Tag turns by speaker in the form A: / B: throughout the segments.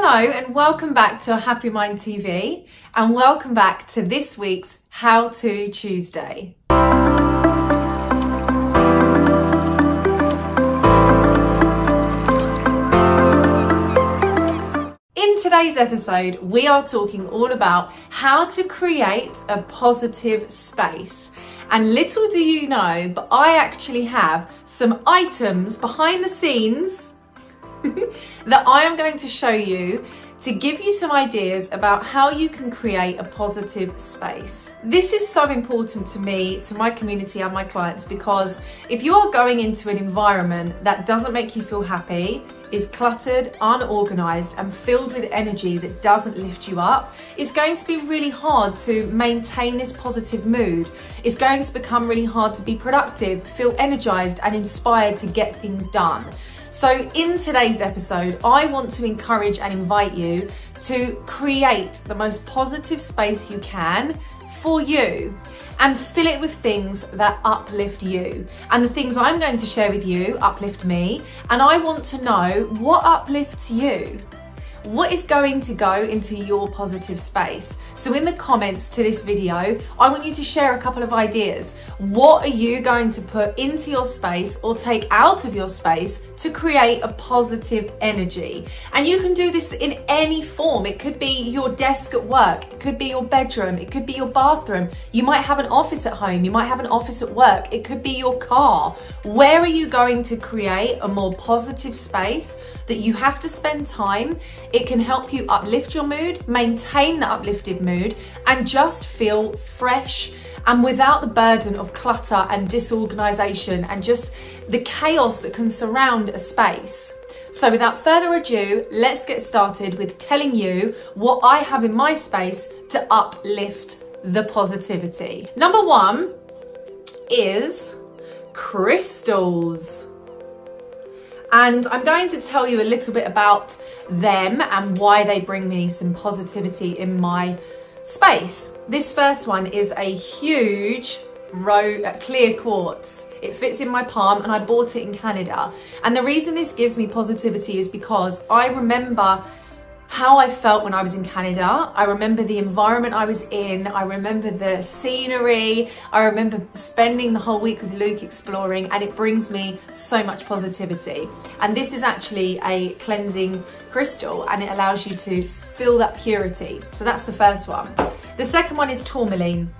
A: Hello and welcome back to Happy Mind TV and welcome back to this week's How To Tuesday. In today's episode, we are talking all about how to create a positive space. And little do you know, but I actually have some items behind the scenes that I am going to show you to give you some ideas about how you can create a positive space. This is so important to me, to my community and my clients, because if you are going into an environment that doesn't make you feel happy, is cluttered, unorganized and filled with energy that doesn't lift you up, it's going to be really hard to maintain this positive mood. It's going to become really hard to be productive, feel energized and inspired to get things done. So in today's episode, I want to encourage and invite you to create the most positive space you can for you and fill it with things that uplift you. And the things I'm going to share with you uplift me, and I want to know what uplifts you. What is going to go into your positive space? So in the comments to this video, I want you to share a couple of ideas. What are you going to put into your space or take out of your space to create a positive energy? And you can do this in any form. It could be your desk at work, it could be your bedroom, it could be your bathroom. You might have an office at home, you might have an office at work, it could be your car. Where are you going to create a more positive space that you have to spend time? It can help you uplift your mood, maintain the uplifted mood, and just feel fresh and without the burden of clutter and disorganization and just the chaos that can surround a space. So without further ado, let's get started with telling you what I have in my space to uplift the positivity. Number one is crystals. And I'm going to tell you a little bit about them and why they bring me some positivity in my space. This first one is a huge clear quartz. It fits in my palm and I bought it in Canada. And the reason this gives me positivity is because I remember how I felt when I was in Canada. I remember the environment I was in. I remember the scenery. I remember spending the whole week with Luke exploring, and it brings me so much positivity. And this is actually a cleansing crystal and it allows you to feel that purity. So that's the first one. The second one is Tourmaline.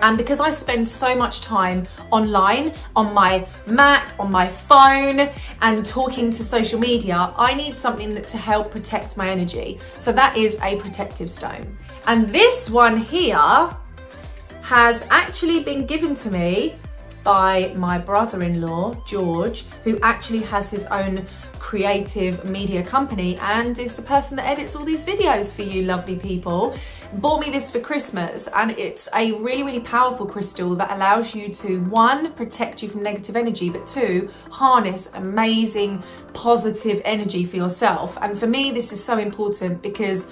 A: And because I spend so much time online, on my Mac, on my phone, and talking to social media, I need something to help protect my energy. So that is a protective stone. And this one here has actually been given to me by my brother-in-law, George, who actually has his own creative media company and is the person that edits all these videos for you lovely people. Bought me this for Christmas, and it's a really, really powerful crystal that allows you to, one, protect you from negative energy, but two, harness amazing positive energy for yourself. And for me, this is so important because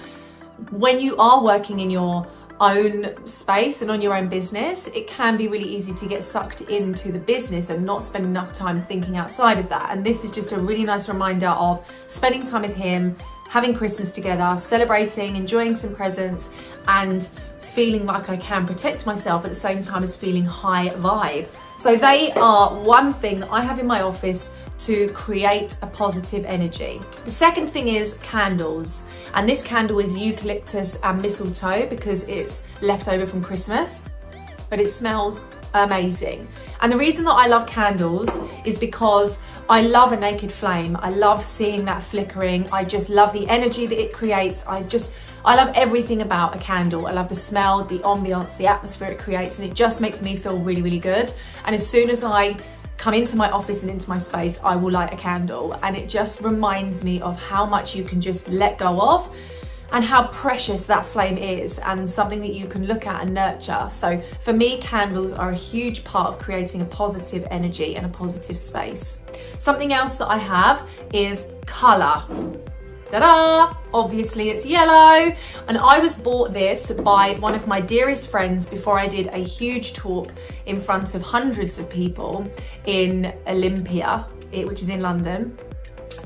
A: when you are working in your own space and on your own business, it can be really easy to get sucked into the business and not spend enough time thinking outside of that. And this is just a really nice reminder of spending time with him, having Christmas together, celebrating, enjoying some presents, and feeling like I can protect myself at the same time as feeling high vibe. So they are one thing that I have in my office to create a positive energy. The second thing is candles. And this candle is eucalyptus and mistletoe because it's left over from Christmas, but it smells amazing. And the reason that I love candles is because I love a naked flame. I love seeing that flickering. I just love the energy that it creates. I love everything about a candle. I love the smell, the ambiance, the atmosphere it creates, and it just makes me feel really, really good. And as soon as I come into my office and into my space, I will light a candle, and it just reminds me of how much you can just let go of and how precious that flame is, and something that you can look at and nurture. So for me, candles are a huge part of creating a positive energy and a positive space. Something else that I have is colour. Ta-da! Obviously it's yellow, and I was bought this by one of my dearest friends before I did a huge talk in front of hundreds of people in Olympia, which is in London.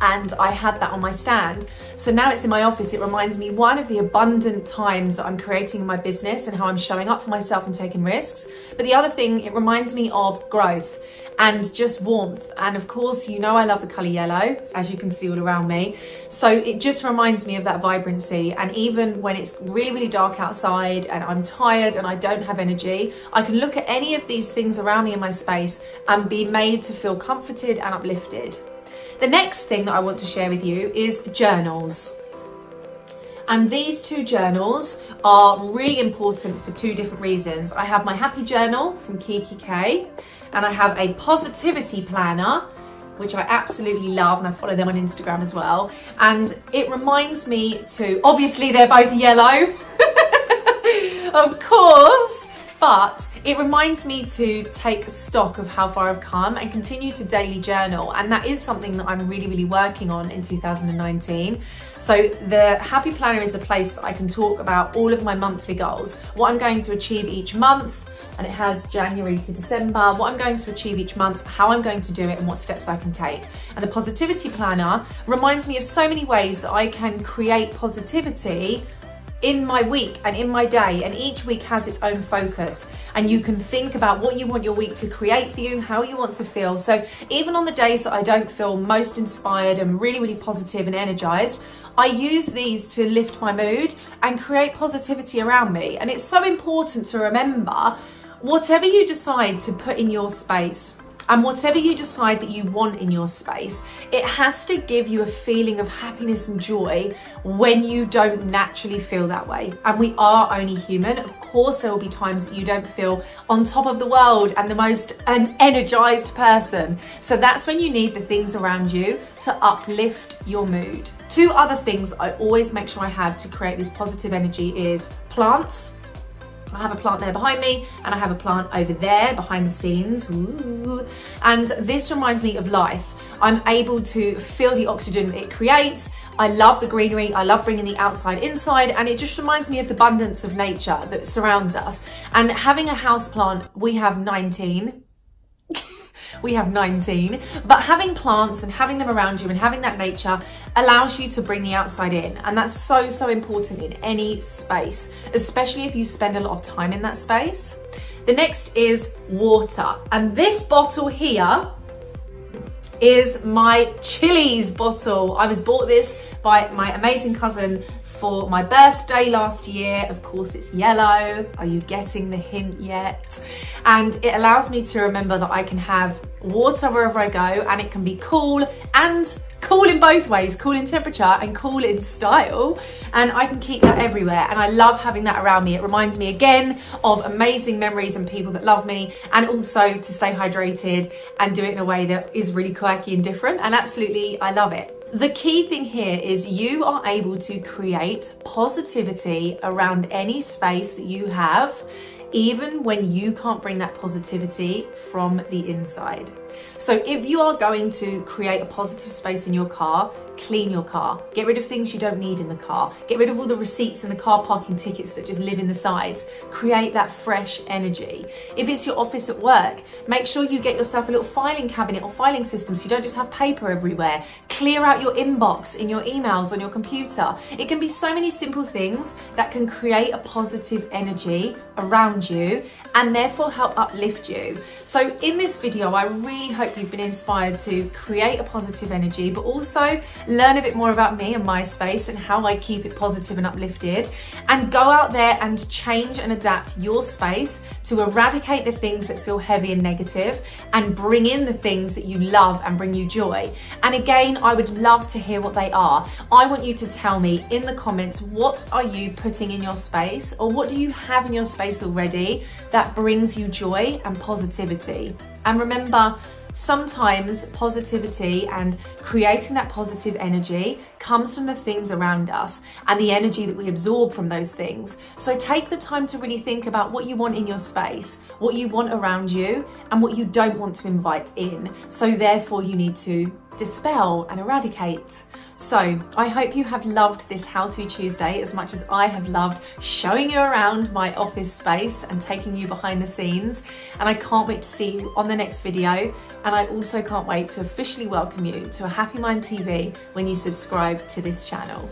A: and I had that on my stand. So now it's in my office. It reminds me, one, of the abundant times that I'm creating in my business and how I'm showing up for myself and taking risks. But the other thing, it reminds me of growth and just warmth. And of course, you know I love the colour yellow, as you can see all around me. So it just reminds me of that vibrancy. And even when it's really, really dark outside and I'm tired and I don't have energy, I can look at any of these things around me in my space and be made to feel comforted and uplifted. The next thing that I want to share with you is journals. And these two journals are really important for two different reasons. I have my happy journal from Kiki K, and I have a positivity planner, which I absolutely love, and I follow them on Instagram as well. And it reminds me to, obviously they're both yellow, of course, but it reminds me to take stock of how far I've come and continue to daily journal. And that is something that I'm really, really working on in 2019. So the Happy Planner is a place that I can talk about all of my monthly goals, what I'm going to achieve each month, and it has January to December, what I'm going to achieve each month, how I'm going to do it, and what steps I can take. And the Positivity Planner reminds me of so many ways that I can create positivity in my week and in my day, and each week has its own focus, and you can think about what you want your week to create for you, how you want to feel. So even on the days that I don't feel most inspired and really, really positive and energized, I use these to lift my mood and create positivity around me. And it's so important to remember, whatever you decide to put in your space and whatever you decide that you want in your space, it has to give you a feeling of happiness and joy when you don't naturally feel that way. And we are only human. Of course, there will be times that you don't feel on top of the world and the most energized person. So that's when you need the things around you to uplift your mood. Two other things I always make sure I have to create this positive energy is plants. I have a plant there behind me, and I have a plant over there behind the scenes. Ooh. And this reminds me of life. I'm able to feel the oxygen it creates. I love the greenery. I love bringing the outside inside, and it just reminds me of the abundance of nature that surrounds us. And having a house plant, we have 19. We have 19, but having plants and having them around you and having that nature allows you to bring the outside in. And that's so, so important in any space, especially if you spend a lot of time in that space. The next is water. And this bottle here is my chilies bottle. I was bought this by my amazing cousin for my birthday last year. Of course, it's yellow. Are you getting the hint yet? And it allows me to remember that I can have water wherever I go, and it can be cool, and cool in both ways, cool in temperature and cool in style, and I can keep that everywhere. And I love having that around me. It reminds me again of amazing memories and people that love me, and also to stay hydrated and do it in a way that is really quirky and different, and absolutely I love it. The key thing here is you are able to create positivity around any space that you have, even when you can't bring that positivity from the inside. So if you are going to create a positive space in your car, clean your car. Get rid of things you don't need in the car. Get rid of all the receipts and the car parking tickets that just live in the sides. Create that fresh energy. If it's your office at work, make sure you get yourself a little filing cabinet or filing system so you don't just have paper everywhere. Clear out your inbox in your emails on your computer. It can be so many simple things that can create a positive energy around you and therefore help uplift you. So in this video, I really hope you've been inspired to create a positive energy, but also learn a bit more about me and my space and how I keep it positive and uplifted, and go out there and change and adapt your space to eradicate the things that feel heavy and negative and bring in the things that you love and bring you joy. And again, I would love to hear what they are. I want you to tell me in the comments, what are you putting in your space, or what do you have in your space already that brings you joy and positivity? And remember, sometimes positivity and creating that positive energy comes from the things around us and the energy that we absorb from those things. So take the time to really think about what you want in your space, what you want around you, and what you don't want to invite in. So therefore you need to dispel and eradicate. So I hope you have loved this How To Tuesday as much as I have loved showing you around my office space and taking you behind the scenes. And I can't wait to see you on the next video. And I also can't wait to officially welcome you to a Happy Mind TV when you subscribe to this channel.